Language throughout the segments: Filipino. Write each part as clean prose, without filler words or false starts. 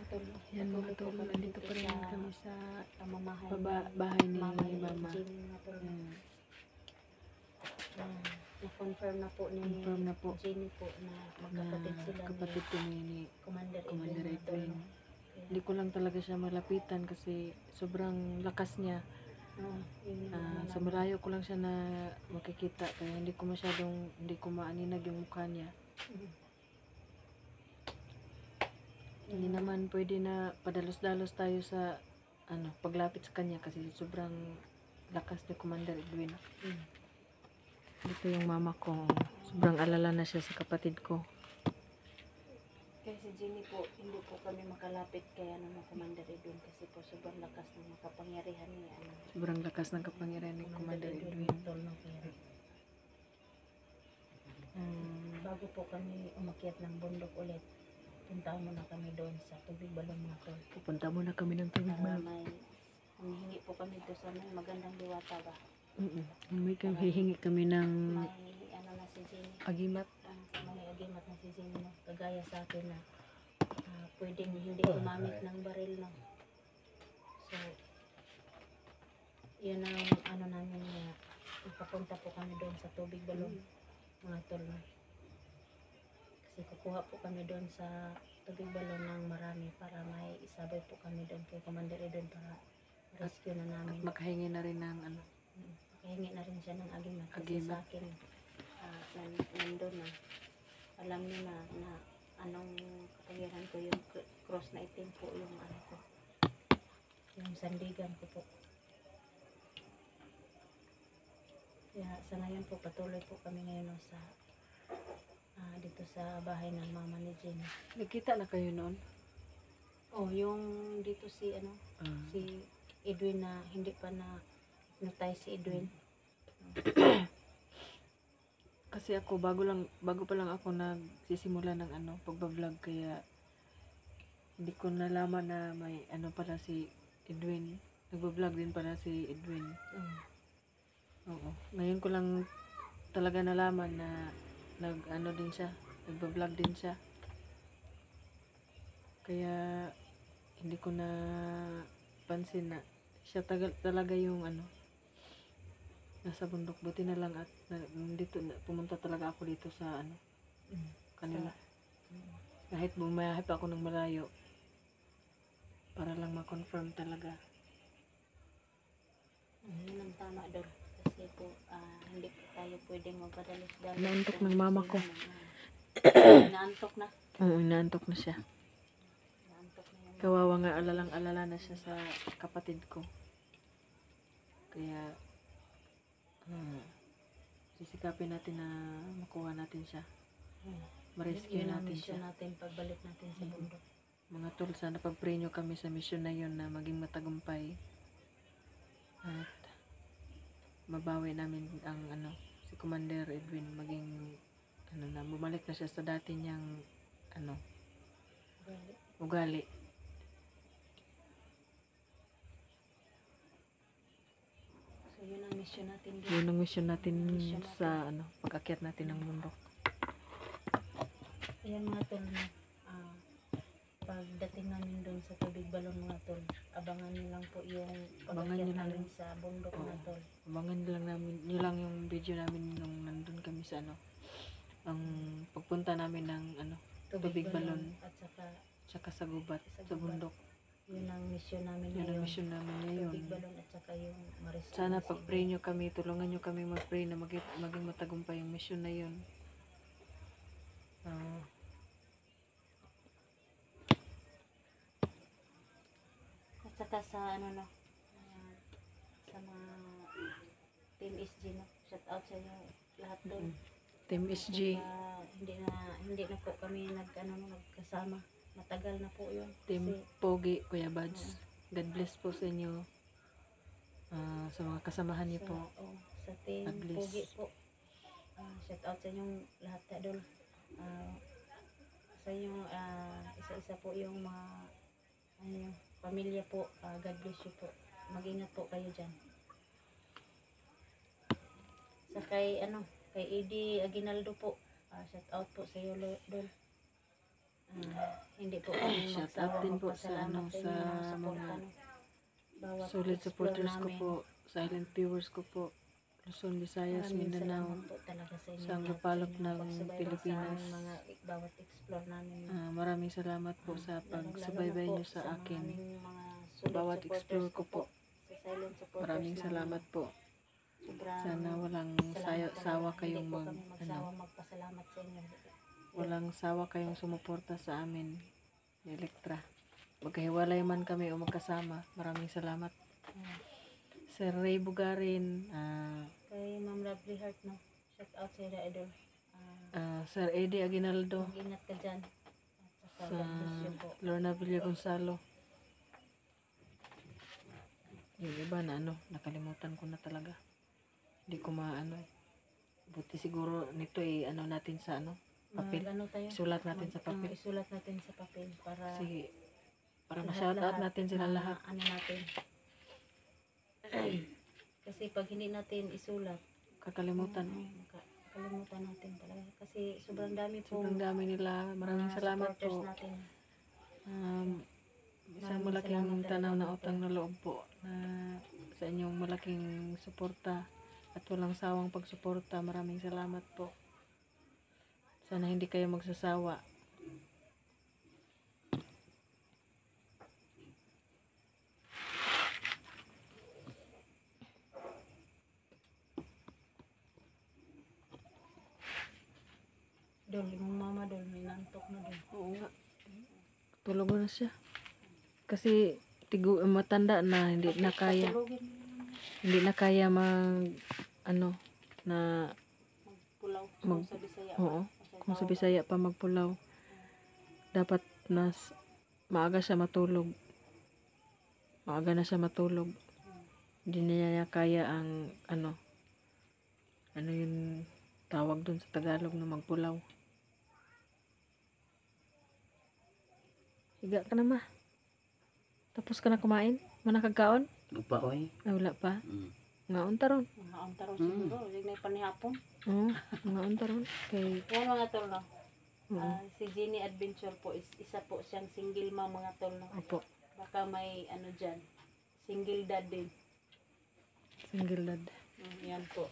tol. Yan mga Patuloy po tol, kami nandito dito pa rin sa kami sa pamamahay bahay ni Mama Mama. Jean mga tol. Yan. Na-confirm na po ni Confirm na po Jenny po na magkapatid na sila kapatid ko ni Commander Commander Edwin mga tol. Edwin. Hindi ko lang talaga siya malapitan kasi sobrang lakas niya. Sa malayo ko lang siya na makikita kaya hindi ko maaninag yung mukha niya. Hindi naman pwede na padalos-dalos tayo sa paglapit sa kanya kasi sobrang lakas ni Commander Edwin. Dito yung mama ko, sobrang alala na siya sa kapatid ko. Kaya si Jenny po, hindi po kami makalapit kaya Commander Edwin kasi po sobrang lakas ng makapangyarihan niya. Sobrang lakas ng kapangyarihan ni Commander Edwin. Bago po kami umakyat ng bundok ulit, punta muna kami doon sa Tubig Balon mga tol. Pupunta muna kami ng Tubig Para Balon. humihingi po kami doon sa may magandang diwata ba. Hihingi kami ng May na si Jenny. agimat. May agimat na si Jenny no. Kagaya sa akin na pwedeng hindi gumamit ng baril no. So, yun ang namin na ipapunta po kami doon sa Tubig Balon mga tol no. Kasi kukuha po kami doon sa Tubig Balon ng marami para may isabay po kami doon kay Commander Edwin para rescue na namin. Makahingi na rin ng Kahingi na rin siya ng agimat. Kasi Agimat. sa akin, nandun na. Alam niyo na anong kapangyarihan ko, yung cross na itim po, yung ko. Yung sandigan ko po. Kaya sa ngayon po, patuloy po kami ngayon sa dito sa bahay ng mama ni Jenny. Nagkita na kayo noon? Oh, yung dito si si Edwin na hindi pa na notay si Edwin. Kasi ako bago pa lang ako nagsisimula ng pagba-vlog kaya hindi ko nalaman na may pala si Edwin. Nagba-vlog din pala si Edwin. Oo. Ngayon ko lang talaga nalaman na din siya, nagba-vlog din siya. Kaya hindi ko na pansin na siya talaga yung nasa bundok. Buti na lang at pumunta talaga ako dito sa kanila. Kahit bumayahip ako ng malayo para lang ma-confirm talaga. Yun ang tama doon. Kasi po, hindi po tayo pwedeng magpadalos-dalos. Naantok ng mama ko. Naantok na. Oo, naantok na siya. Naantok na yung Kawawa nga, alala na siya sa kapatid ko. Kaya sisikapin natin na makuha natin siya. Ma-rescue yun ang natin mission siya. natin pagbalik natin sa bundok. Mga tol, sana pag-pray nyo kami sa mission na yun na maging matagumpay. At mabawi namin ang si Commander Edwin maging na bumalik na siya sa dati niyang ugali. So yun ang mission natin dito. Yun ang mission natin sa pag-akyat natin ng bundok. Ayan mga tol na pagdating namin doon sa Tubig Balon mga tol, abangan nyo lang po yung pag-akyat namin sa bundok mga tol. Abangan nyo lang yung video namin nung nandun kami sa ang pagpunta namin ng Tubig Balon at tsaka sa gubat, sa bundok. Yun ang mission namin Yun ang mission namin ngayon. Tubig Balon at saka yung ma-rescue. Sana pag-pray nyo kami, tulungan nyo kami mag-pray na maging matagumpay yung mission na yun. At saka sa sa mga Team SG no, shout out sa inyo lahat doon. Team SG. Hindi na po kami nagkasama. Matagal na po yun. Team Pogi, Kuya Bads. God bless po sa inyo. Sa mga kasamahan niyo po. Sa Team God bless. Pogi po. Shout out sa inyong lahat na doon. Sa inyong isa-isa po yung mga pamilya po. God bless you po. Mag-ingat po kayo dyan. Sa kay Eddie Aguinaldo po. Shout out po sa iyo doon. Hindi po kami Shout magsawa out din po sa magpasalamat ano, sa sa inyo mga suporta. mga No? Bawat solid explore supporters ko namin. po, silent viewers ko po, Luzon, Visayas, Maraming Mindanao, salamat po talaga sa inyo sa lahat, lupalop sa inyong ng pagsubaybay Pilipinas. sa aming mga bawat explore namin. Maraming salamat po sa Lalong-lalo na pagsubaybay po niyo sa akin. mga solid Bawat supporters explore ko po. Sa silent supporters Maraming namin. salamat po. Sobrang Sana walang salamat sawa talaga. kayong Hindi po mag, kami magsawa magpasalamat sa inyo. walang sawa kayong sumuporta sa amin ni Electra. Magkahiwalay man kami o magkasama. Maraming salamat. Sir Ray Bugarin, Kay Ma'am Lovely Heart, no? Shout out sa iyo, idol. Sir Eddie Aguinaldo, Mag-ingat ka dyan. At saka sa God bless you po. Lorna Villa Gonzalo. Yung iba na nakalimutan ko na talaga. Hindi ko maano. Buti siguro nito natin sa papel. Tayo? Isulat natin sa papel. Isulat natin sa papel para Sige, para ma-shoutout natin sila lahat. Ano natin. Kasi pag hindi natin isulat, Kakalimutan. kalimutan natin talaga. Kasi sobrang dami po. Sobrang dami nila. Maraming salamat po. Natin. Isang Maraming malaking salamat tanaw na talaga utang na loob po na sa inyong malaking suporta at walang sawang pagsuporta. Maraming salamat po. Sana hindi kayo magsasawa. Dol, yung mama dol, may nantok na dol. Oo nga. Tulog na siya. Kasi matanda na, hindi na kaya. Patulogin. Hindi na kaya na Pulaw. Mag- Sa Bisaya. oo. Kung sa Bisaya pa magpulaw. Dapat maaga siya matulog. Maaga na siya matulog. Hindi niya kaya ang ano yung tawag dun sa Tagalog na magpulaw. Higa ka na ma. Tapos ka na kumain? Manakagkaon? Upa oy. Ay, wala pa. Mm. Ngaon taron. Ang taro siguro. Hindi na panihapon. Oo, ngaon taron. Kay, Yan mga tol, no? oo. Si Jenny Adventure po, isa po siyang single mom mga tol, no? Opo. Baka may ano dyan. Single dad din. Single dad. Yan po.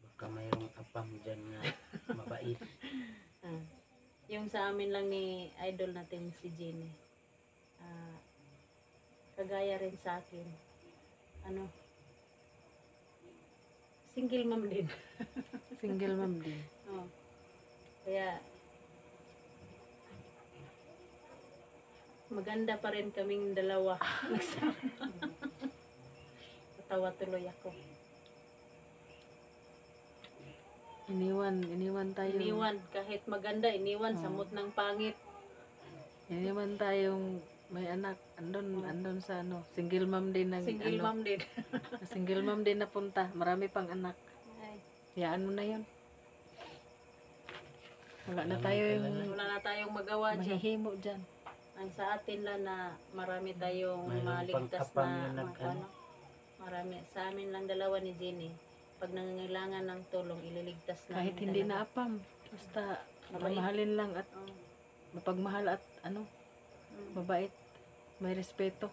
Baka mayroong apam dyan na mabait. Yung sa amin lang ni idol natin si Jenny. Kagaya rin sa akin. Single mom din. Single mom din. Kaya maganda pa rin kaming dalawa. Natawa tuloy ako. Iniwan tayo. Iniwan kahit maganda, iniwan samot ng pangit. Iniwan tayong may anak. Andun sa single mom din Single mom din. single mom din napunta. Marami pang anak. Ay, Hayaan mo na yun. Wala na tayong wala na tayong magawa dyan. mahihimo dyan. Ang sa atin lang na marami tayong Mayroon maligtas pang kapam na na nag-ano. marami. Sa amin lang dalawa ni Jenny. Pag nangangailangan ng tulong, ililigtas na. Kahit hindi na apam. Basta mamahalin lang at mapagmahal at mabait. May respeto.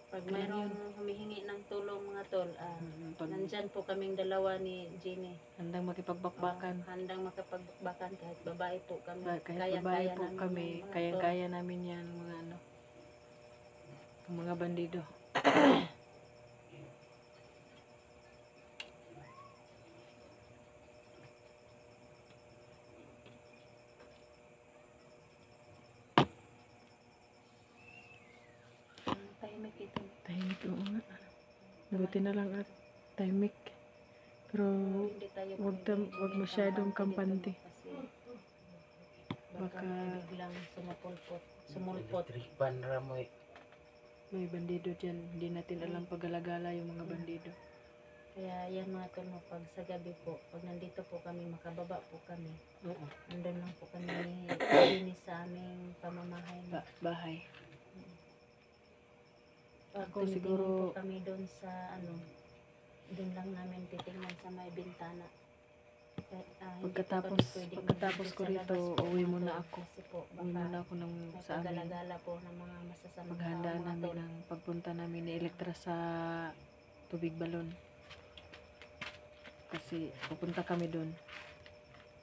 Pag Ganun mayroong yun. humihingi ng tulong mga tol, Pag nandyan po kaming dalawa ni Jenny. handang makipagbakbakan. Handang makapagbakan kahit babae po kami. Kahit babae po namin kami, yung mga kaya namin yan mga bandido. tahimik ito. Tahimik oo nga. Buti na lang at tahimik. Pero Hindi tayo wag masyadong kampante. Kasi Baka baka biglang sumulpot. Tripan ramoy. may bandido dyan. Hindi natin alam pag-alagala yung mga bandido. Kaya yan mga tol, no, pag sa gabi po, pag nandito po kami, makababa po kami. Oo. Nandun lang po kami linis sa aming pamamahay. No? Bahay. Pag Ako tumitingin siguro- po kami doon sa doon lang namin titingnan sa may bintana. Pagkatapos ko rito, uwi muna ako. Kasi po, Uwi muna ako ng, may sa amin. paggalagala po ng mga masasamang Paghandaan mga namin tol. ng pagpunta namin ni Elektra sa Tubig Balon. Kasi pupunta kami doon.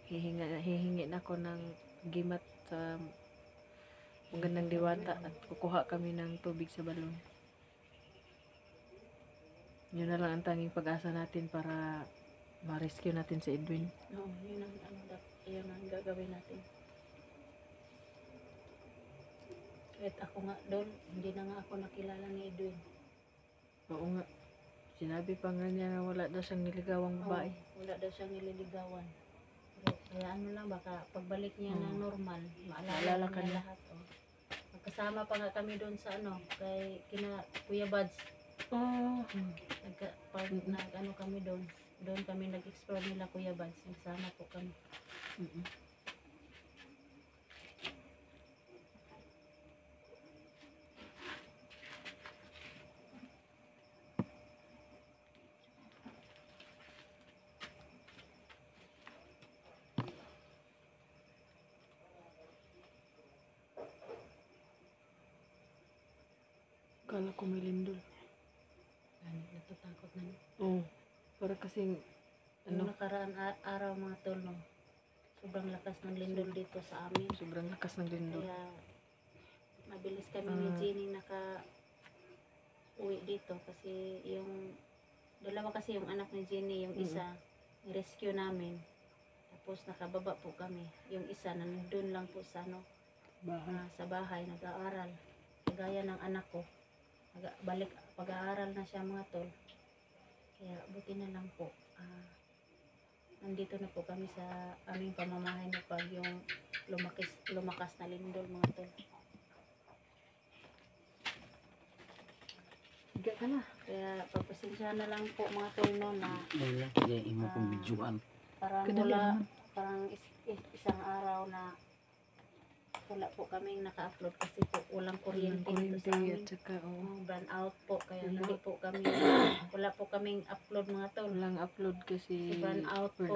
Hihingin ako ng gimat sa magandang diwata at kukuha kami ng tubig sa balon. Yun na lang ang tanging pag-asa natin para ma-rescue natin si Edwin. No, yun ang gagawin natin. Kahit ako nga doon, hindi na nga ako nakilala ni Edwin. Oo nga. Sinabi pa nga niya na wala daw siyang niligawang babae. Oo, wala daw siyang nililigawan. Pero, kaya ano lang, baka pagbalik niya na normal, Maalala maalala ka niya na. lahat. Oh. Magkasama pa nga kami doon sa kay Kuya Buds. Oh. Nag-ano kami doon. Doon kami nag-explore nila Kuya Buds. Nagsama po kami. Mm-mm. Kala ko may lindol. Natatakot na. Oo. Para kasing, Ano? Nakaraan araw mga tol, no? Sobrang lakas ng lindol dito sa amin. sobrang lakas ng lindol. Kaya mabilis kami ni Jenny uwi dito kasi dalawa kasi yung anak ni Jenny, yung isa rescue namin. Tapos nakababa po kami. Yung isa nandun lang po sa Bahay. sa bahay nag-aaral. Kagaya ng anak ko. Balik pag-aaral na siya mga tol. Kaya buti na lang po. Nandito na po kami sa aming pamamahay na pag yung lumakas na lindol mga tol. Higa ka na. Kaya pagpasensya na lang po mga tol no na Wala, kaya imo kong bidyuan. parang Kadali wala, naman. parang isang araw na wala po kaming naka-upload kasi po walang kuryente dito sa amin. At saka, Burn out po kaya hindi po kami wala po kaming upload mga tol. walang upload kasi Burn out po.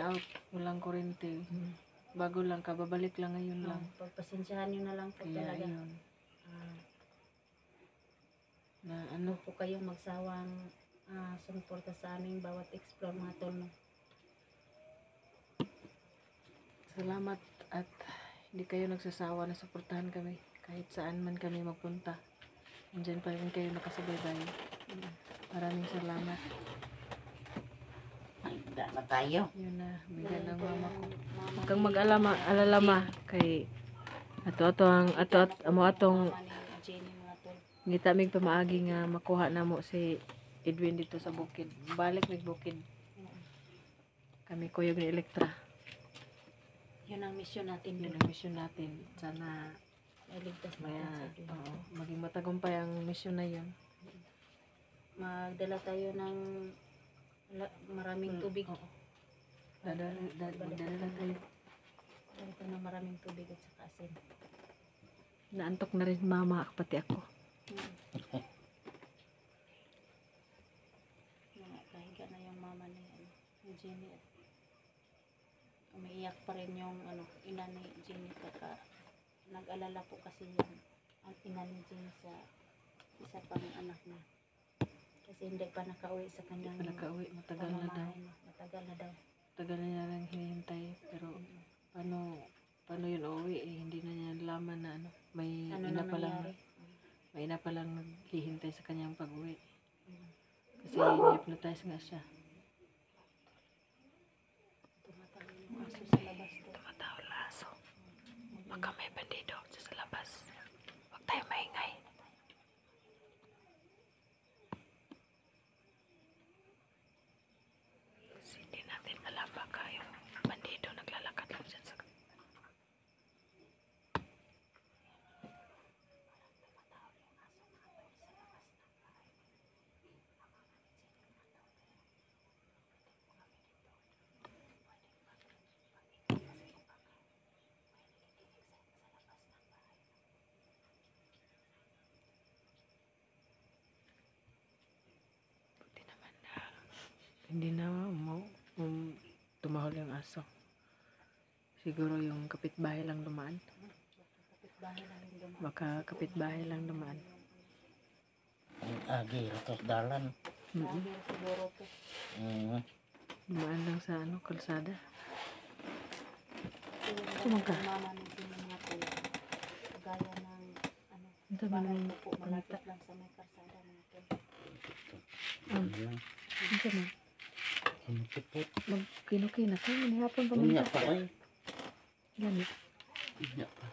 walang kurente. Bago lang, kababalik lang ngayon lang. Pagpasensyahan nyo na lang po Kaya talaga. ayun. Na Ano po kayong magsawang sumuporta sa aming bawat explore mga tol. No? salamat at hindi kayo nagsasawa na suportahan kami. Kahit saan man kami magpunta. Andyan pa rin kayo nakasubaybay. Maraming salamat. Ay, da na tayo. Yun na, bigyan ng po mama yung ko. mama Huwag kang ni- mag-alalama kay atong mama ni Jenny mga tol. gitamig pamaagi nga makuha na mo si Edwin dito sa bukid. Balik mig bukid. Kami kuyog ni Elektra. Yun ang mission natin Yun doon. ang mission natin. Sana Iligtas natin sa Edwin. maging matagumpay ang mission na yun. Magdala tayo ng maraming tubig. Oo. Dadala tayo. Dala tayo ng maraming tubig at saka asin. Naantok na rin mama, pati ako. Nakahiga na yung mama ni Jenny. Umiiyak pa rin yung ina ni Jenny nag-alala po kasi yung ang ina ni Jenny sa isa pang anak na. Kasi hindi pa nakauwi sa kanyang Nakauwi, matagal na daw. pamamahay, no? Matagal na daw. Tagal na niya lang hinihintay. Pero paano yun uwi? Hindi na niya nalaman na may Ano ina na pa lang. nangyari? May ina pa lang naghihintay sa kanyang pag-uwi. Kasi hypnotize nga siya. Tumatawa yung aso sa labas ko. Tumataw laso. Baka may bandido sa labas. Huwag tayo maingay. Kasi hindi natin alam baka yung bandido naglalakad lang dyan sa hindi na tumahol yung aso. siguro yung kapitbahay lang dumaan. Kapitbahay lang yung dumaan. Baka kapitbahay lang dumaan. Ang agi, ratos dalan. Lagi siguro to. Dumaan lang sa ano, kalsada. Yung mama ng mga po. Kagaya ng ano. Ang dami Bahay ng ko po, malapit lang sa may karsada mga to. Ano ba? Sinipipot. Magkinukina ka, manihapon pa Unya man. pa ay. Gani. Unya pa.